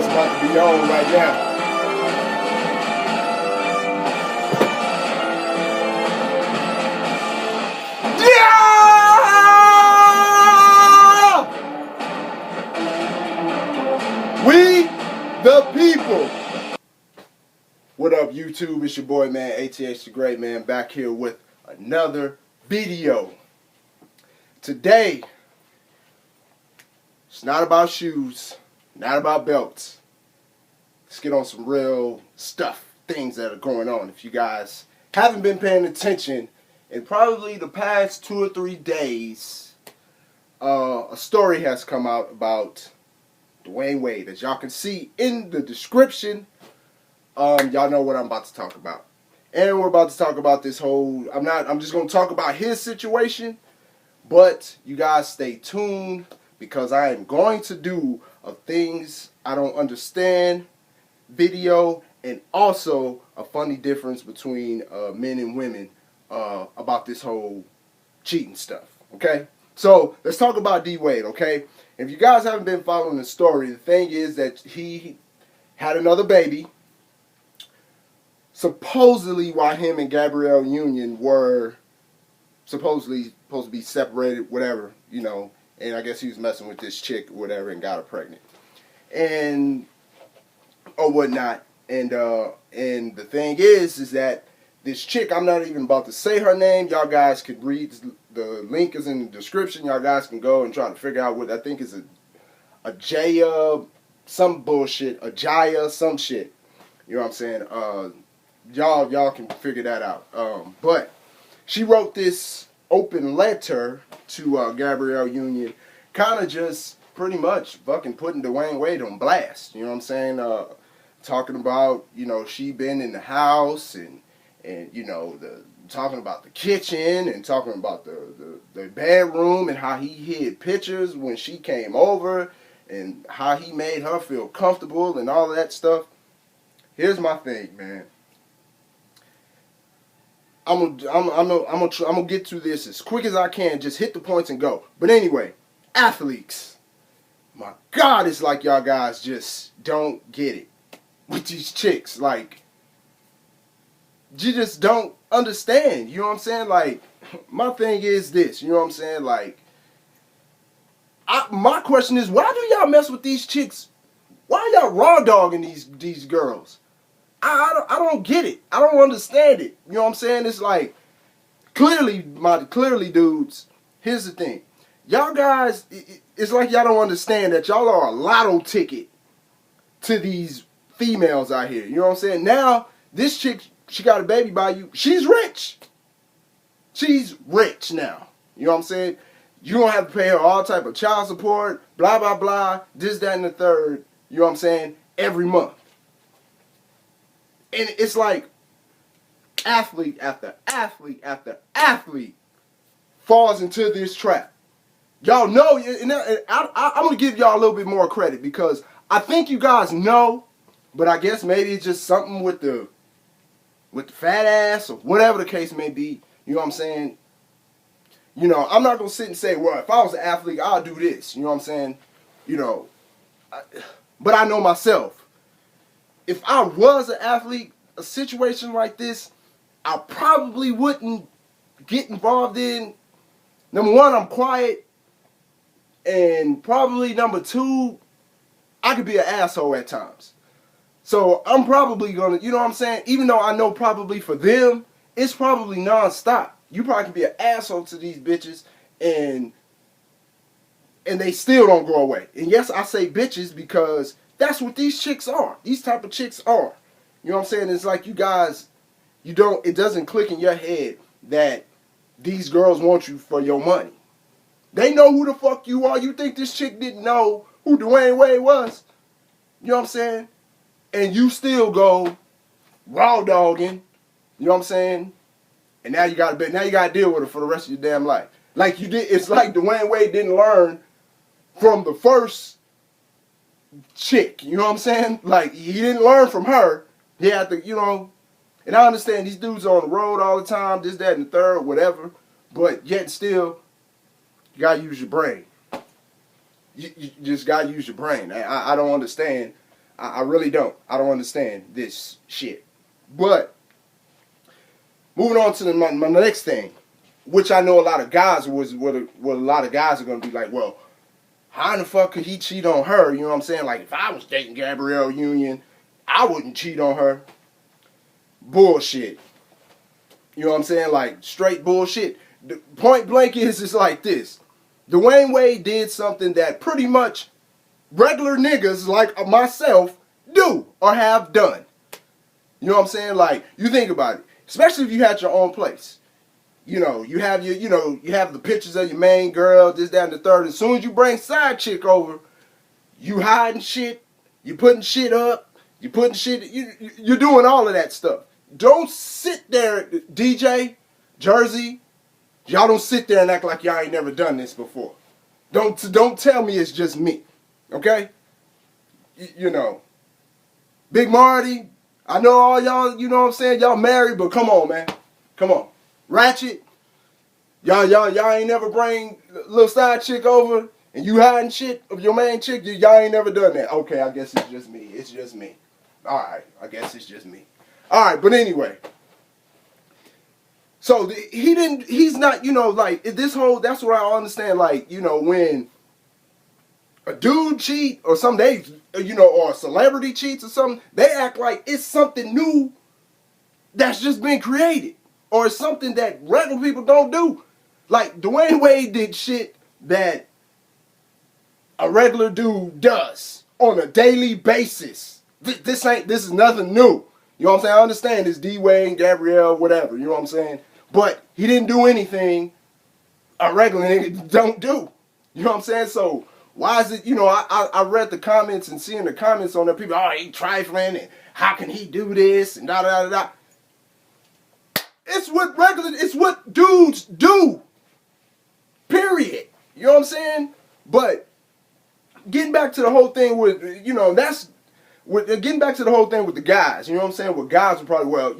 what's about to be on right now. We the people. What up, YouTube? It's your boy, man, ATH the Great, man, back here with another video. Today, it's not about shoes, not about belts. Let's get on some real stuff, things that are going on. If you guys haven't been paying attention, in probably the past 2 or 3 days, a story has come out about Dwayne Wade. As y'all can see in the description, y'all know what I'm about to talk about. And we're about to talk about this whole, I'm just going to talk about his situation, but you guys stay tuned because I am going to do a things I don't understand video and also a funny difference between men and women about this whole cheating stuff, okay? So, let's talk about D.Wade, okay? If you guys haven't been following the story, the thing is that he had another baby. Supposedly, while him and Gabrielle Union were supposed to be separated, whatever, you know, and I guess he was messing with this chick or whatever and got her pregnant. And, or whatnot. And the thing is that this chick, I'm not even about to say her name. Y'all guys could read, the link is in the description. Y'all guys can go and try to figure out what I think is a Jaya, some bullshit, a Jaya, some shit. You know what I'm saying? Y'all can figure that out. But she wrote this open letter to Gabrielle Union, kind of just pretty much fucking putting Dwayne Wade on blast. You know what I'm saying? Talking about, you know, she been in the house and you know, talking about the kitchen and talking about the bedroom and how he hid pictures when she came over and how he made her feel comfortable and all of that stuff. Here's my thing, man. I'm gonna get through this as quick as I can. Just hit the points and go. But anyway, athletes. My God, it's like y'all guys just don't get it with these chicks. Like, you just don't understand. You know what I'm saying? Like, my thing is this. You know what I'm saying? Like, my question is, why do y'all mess with these chicks? Why y'all raw dogging these girls? I don't get it. I don't understand it. You know what I'm saying? It's like, clearly, dudes, here's the thing. Y'all guys, it's like y'all don't understand that y'all are a lotto ticket to these females out here. You know what I'm saying? Now, this chick, she got a baby by you. She's rich. She's rich now. You know what I'm saying? You don't have to pay her all type of child support, blah, blah, blah, this, that, and the third. You know what I'm saying? Every month. And it's like athlete after athlete after athlete falls into this trap. Y'all know, and I'm going to give y'all a little bit more credit because I think you guys know, but I guess maybe it's just something with the fat ass or whatever the case may be. You know what I'm saying? You know, I'm not going to sit and say, well, if I was an athlete, I'll do this. You know what I'm saying? You know, but I know myself. If I was an athlete, a situation like this, I probably wouldn't get involved in. Number one, I'm quiet. And probably number two, I could be an asshole at times. So I'm probably going to, you know what I'm saying? Even though I know probably for them, it's probably nonstop. You probably can be an asshole to these bitches and they still don't go away. And yes, I say bitches because that's what these chicks are. These type of chicks are. You know what I'm saying? It's like you guys, it doesn't click in your head that these girls want you for your money. They know who the fuck you are. You think this chick didn't know who Dwayne Wade was? You know what I'm saying? And you still go raw dogging. You know what I'm saying? And now you gotta deal with it for the rest of your damn life. Like you did. It's like Dwayne Wade didn't learn from the first chick, you know what I'm saying? Like, he didn't learn from her. He had to, you know, and I understand these dudes are on the road all the time, this, that, and the third, whatever, but yet still, you gotta use your brain. You just gotta use your brain. I don't understand. I really don't. I don't understand this shit. But moving on to my next thing, which I know a lot of guys what a lot of guys are gonna be like, well, how in the fuck could he cheat on her? You know what I'm saying? Like, if I was dating Gabrielle Union, I wouldn't cheat on her. Bullshit. You know what I'm saying? Like, straight bullshit. The point blank is like this. D.Wade Wade did something that pretty much regular niggas like myself do or have done. You know what I'm saying? Like, you think about it. Especially if you had your own place. You know, you have your, you have the pictures of your main girl, this, that, and the third. As soon as you bring side chick over, you hiding shit, you putting shit up, you putting shit, you're doing all of that stuff. Don't sit there, DJ, Jersey, y'all don't sit there and act like y'all ain't never done this before. Don't tell me it's just me, okay? You know, Big Marty, I know all y'all, you know what I'm saying, y'all married, but come on, man, come on. Ratchet, y'all ain't never bring little side chick over and you hiding shit of your main chick. Y'all ain't never done that. Okay, I guess it's just me. It's just me. All right, I guess it's just me. All right, but anyway. So he's not, like this whole. That's what I understand. Like, when a dude cheat or something, or a celebrity cheats or something, they act like it's something new that's just been created. Or something that regular people don't do. Like, D.Wade Wade did shit that a regular dude does on a daily basis. This is nothing new. You know what I'm saying? I understand it's D.Wade, Gabrielle, whatever. You know what I'm saying? But he didn't do anything a regular nigga don't do. You know what I'm saying? So, why is it, I read the comments and seeing the comments on there, people, oh, he trifling, and how can he do this, and da-da-da-da. It's what dudes do. Period. You know what I'm saying? But getting back to the whole thing with, getting back to the whole thing with the guys, you know what I'm saying? With guys are probably, well,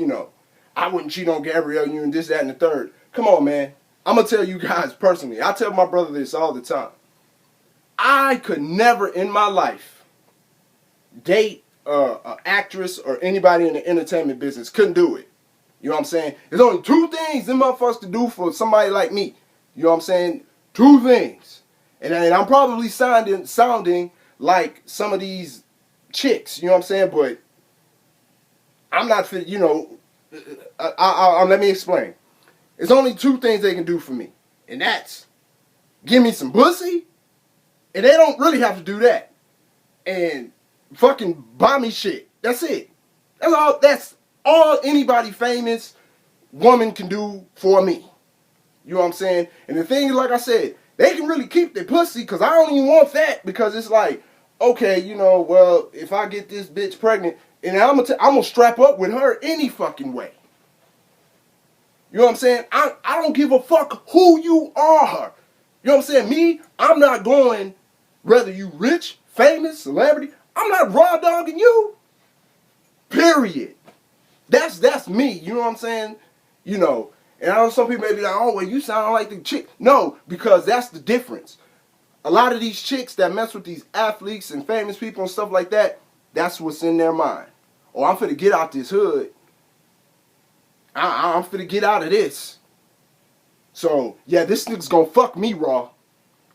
I wouldn't cheat on Gabrielle, you and this, that, and the third. Come on, man. I'm going to tell you guys personally. I tell my brother this all the time. I could never in my life date an actress or anybody in the entertainment business. Couldn't do it. You know what I'm saying? There's only two things them motherfuckers to do for somebody like me. You know what I'm saying? Two things. And I'm probably sounding like some of these chicks. You know what I'm saying? But I'm not fit, let me explain. There's only two things they can do for me. And that's give me some pussy. And they don't really have to do that. And fucking buy me shit. That's it. That's all anybody famous woman can do for me. You know what I'm saying? And the thing is, like I said, they can really keep their pussy because I don't even want that because it's like, okay, well, if I get this bitch pregnant, and I'm gonna strap up with her any fucking way. You know what I'm saying? I don't give a fuck who you are. You know what I'm saying? Me, I'm not going, whether you rich, famous, celebrity, I'm not raw dogging you. Period. That's me, you know what I'm saying? And I know some people may be like, oh, well, you sound like the chick. No, because that's the difference. A lot of these chicks that mess with these athletes and famous people and stuff like that, that's what's in their mind. Oh, I'm finna get out this hood. I'm finna get out of this. So, yeah, this nigga's gonna fuck me raw.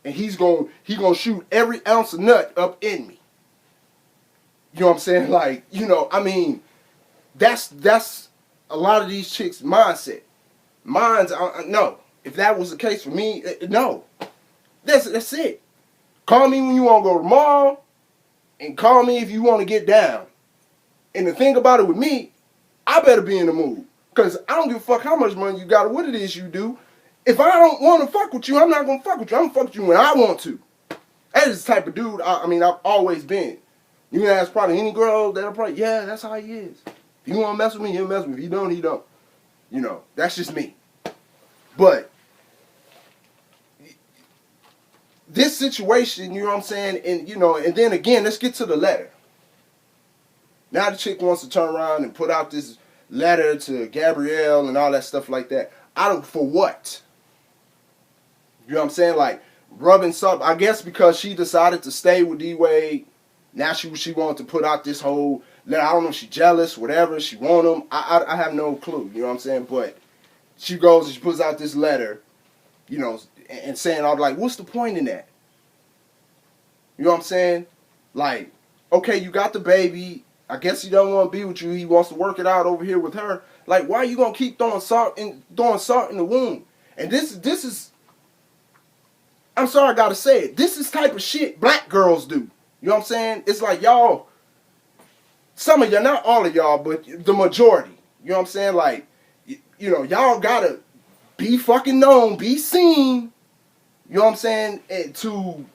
And he gonna shoot every ounce of nut up in me. You know what I'm saying? Like, that's a lot of these chicks' mindset. Mine's, no. If that was the case for me, no. That's it. Call me when you want to go to the mall, and call me if you want to get down. And the thing about it with me, I better be in the mood. Because I don't give a fuck how much money you got or what it is you do. If I don't want to fuck with you, I'm not going to fuck with you. I'm going to fuck with you when I want to. That is the type of dude, I've always been. You can ask probably any girl, that'll probably, yeah, that's how he is. If you want to mess with me, he'll mess with me. If he don't, he don't. That's just me. But this situation, you know what I'm saying, and then again, let's get to the letter. Now the chick wants to turn around and put out this letter to Gabrielle and all that stuff like that. For what? You know what I'm saying? Like, rubbing salt. I guess because she decided to stay with D.Wade, Now she wanted to put out this whole letter. I don't know if she jealous, whatever. She want him. I have no clue. You know what I'm saying? But she goes and she puts out this letter, you know, and saying, I'm like, what's the point in that? You know what I'm saying? Like, okay, you got the baby. I guess he don't want to be with you. He wants to work it out over here with her. Like, why are you gonna keep throwing salt in the wound? And this is I'm sorry I gotta say it. This is type of shit black girls do. You know what I'm saying? It's like y'all, some of y'all, not all of y'all, but the majority. You know what I'm saying? Like, you know, y'all gotta be fucking known, be seen. You know what I'm saying? And to, you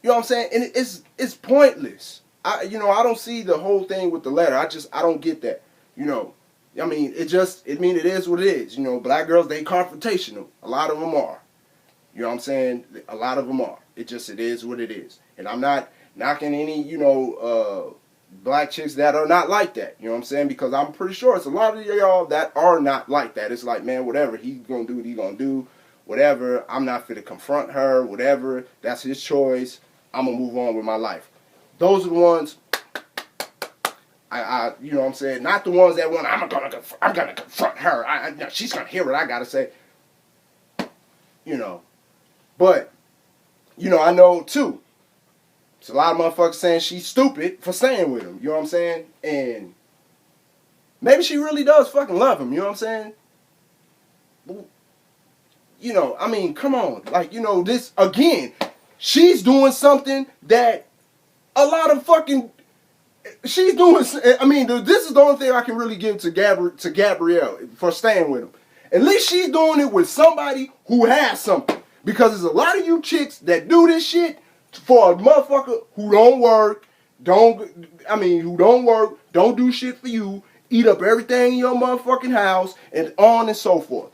know what I'm saying? And it's pointless. I don't see the whole thing with the letter. I don't get that. You know, I mean, it is what it is. You know, black girls, they confrontational. A lot of them are. You know what I'm saying? A lot of them are. It is what it is. And I'm not knocking any, black chicks that are not like that. You know what I'm saying? Because I'm pretty sure it's a lot of y'all that are not like that. It's like, man, whatever. He's going to do what he's going to do. Whatever. I'm not fit to confront her. Whatever. That's his choice. I'm going to move on with my life. Those are the ones, I you know what I'm saying? Not the ones that want, I'm going to confront her. No, she's going to hear what I got to say. You know. But, you know, I know, too. It's a lot of motherfuckers saying she's stupid for staying with him. You know what I'm saying? And maybe she really does fucking love him. You know what I'm saying? You know, I mean, come on. Like, you know, this, again, she's doing something that a lot of fucking, she's doing, I mean, this is the only thing I can really give to Gabrielle for staying with him. At least she's doing it with somebody who has something. Because there's a lot of you chicks that do this shit for a motherfucker who don't work, don't do shit for you, eat up everything in your motherfucking house, and on and so forth.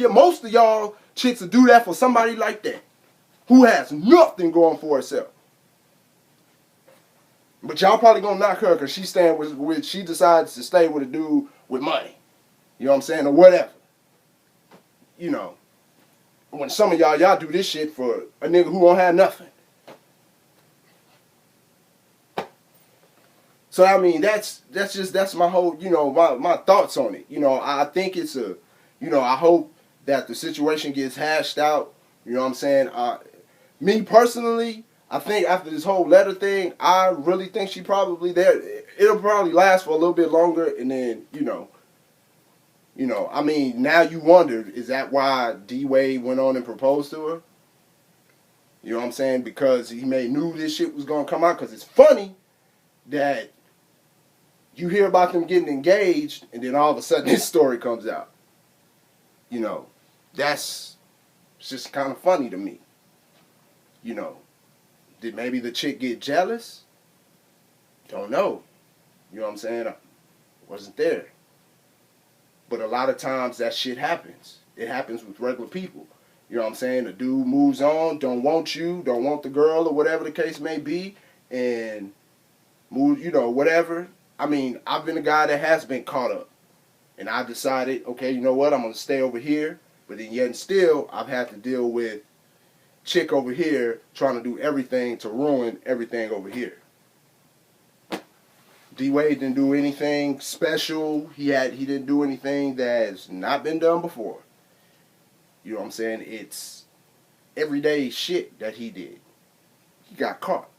Most of y'all chicks will do that for somebody like that, who has nothing going for herself. But y'all probably gonna knock her because she she decides to stay with a dude with money. You know what I'm saying? Or whatever. You know. When some of y'all do this shit for a nigga who don't have nothing. So I mean that's my whole, you know, my thoughts on it. You know, I think it's I hope that the situation gets hashed out. You know what I'm saying? Me personally, I think after this whole letter thing, I really think she probably it'll probably last for a little bit longer, and then, you know, I mean, now you wonder, is that why D.Wade went on and proposed to her? You know what I'm saying? Because he knew this shit was going to come out. Because it's funny that you hear about them getting engaged, and then all of a sudden this story comes out. You know, it's just kind of funny to me. You know, did maybe the chick get jealous? Don't know. You know what I'm saying? I wasn't there. But a lot of times that shit happens. It happens with regular people. You know what I'm saying? The dude moves on, don't want you, don't want the girl, or whatever the case may be, and move, you know, whatever. I mean, I've been a guy that has been caught up. And I decided, okay, you know what, I'm going to stay over here. But then yet and still, I've had to deal with chick over here trying to do everything to ruin everything over here. D.Wade didn't do anything special. He didn't do anything that's not been done before. You know what I'm saying? It's everyday shit that he did. He got caught.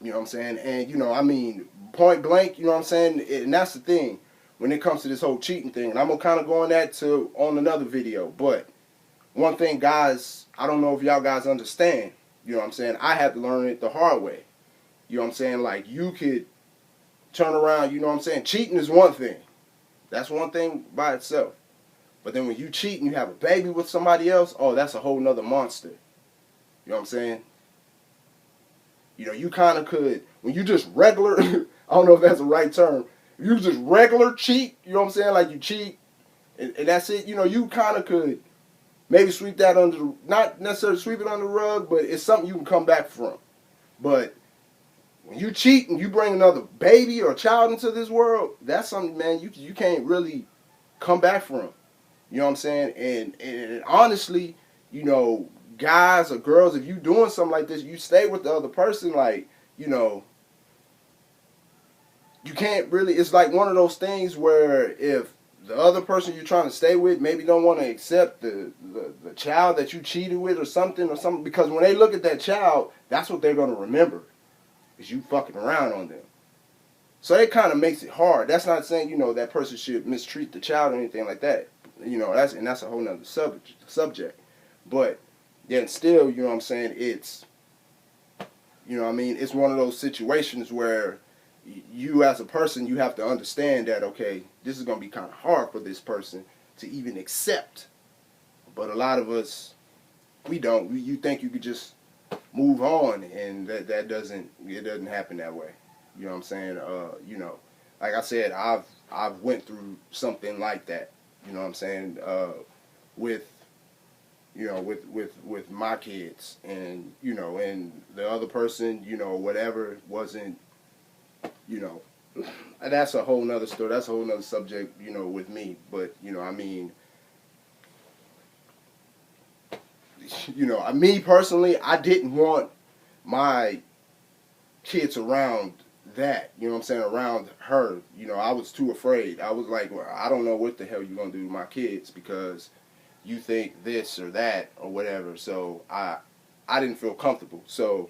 You know what I'm saying? And, you know, I mean, point blank, you know what I'm saying? And that's the thing when it comes to this whole cheating thing. And I'm going to kind of go on that on another video. But one thing, guys, I don't know if y'all guys understand. You know what I'm saying? I had to learn it the hard way. You know what I'm saying? Like, you could turn around, you know what I'm saying? Cheating is one thing. That's one thing by itself. But then when you cheat and you have a baby with somebody else, oh, that's a whole nother monster. You know what I'm saying? You know, you kind of could, when you just regular, I don't know if that's the right term, if you just regular cheat, you know what I'm saying? Like, you cheat, and that's it. You know, you kind of could maybe sweep that not necessarily sweep it under the rug, but it's something you can come back from. But when you cheat and you bring another baby or child into this world, that's something, man, you can't really come back from. You know what I'm saying? And honestly, you know, guys or girls, if you doing something like this, you stay with the other person, like, you know, you can't really, it's like one of those things where if the other person you're trying to stay with maybe don't want to accept the child that you cheated with or something, because when they look at that child, that's what they're going to remember, is you fucking around on them. So it kind of makes it hard. That's not saying, you know, that person should mistreat the child or anything like that. You know, that's a whole nother subject. But then still, you know what I'm saying, it's, you know what I mean, it's one of those situations where you as a person, you have to understand that, okay, this is going to be kind of hard for this person to even accept. But a lot of us, we don't. You think you could just move on, and that doesn't happen that way. You know what I'm saying? You know, like I said, I've went through something like that. You know what I'm saying? With my kids, and you know, and the other person, you know, whatever wasn't, you know, that's a whole nother story. That's a whole nother subject, you know, with me. But you know, I mean, you know, me personally, I didn't want my kids around that, you know what I'm saying, around her. You know, I was too afraid. I was like, well, I don't know what the hell you're going to do to my kids because you think this or that or whatever. So I didn't feel comfortable. So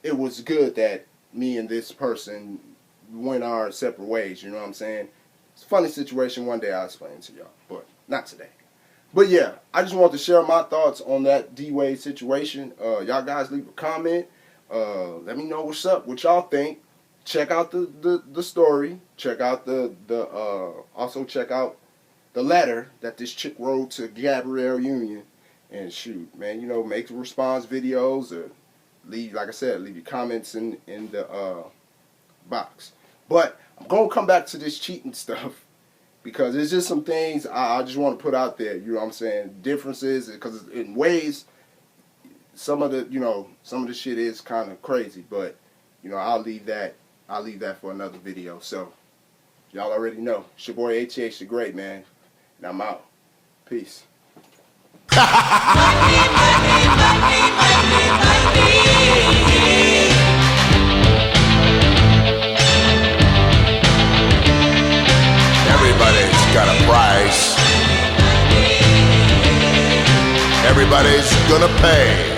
it was good that me and this person went our separate ways, you know what I'm saying? It's a funny situation. One day I'll explain it to y'all, but not today. But yeah, I just wanted to share my thoughts on that D.Wade situation. Y'all guys leave a comment. Let me know what's up, what y'all think. Check out the story. Check out also check out the letter that this chick wrote to Gabrielle Union. And shoot, man, you know, make response videos or leave, like I said, leave your comments in the box. But I'm gonna come back to this cheating stuff because there's just some things I just want to put out there. You know what I'm saying? Differences, because in ways, some of the shit is kind of crazy. But you know, I'll leave that for another video. So y'all already know. It's your boy HH the Great, man. And I'm out. Peace. Everybody's got a price. Everybody's gonna pay.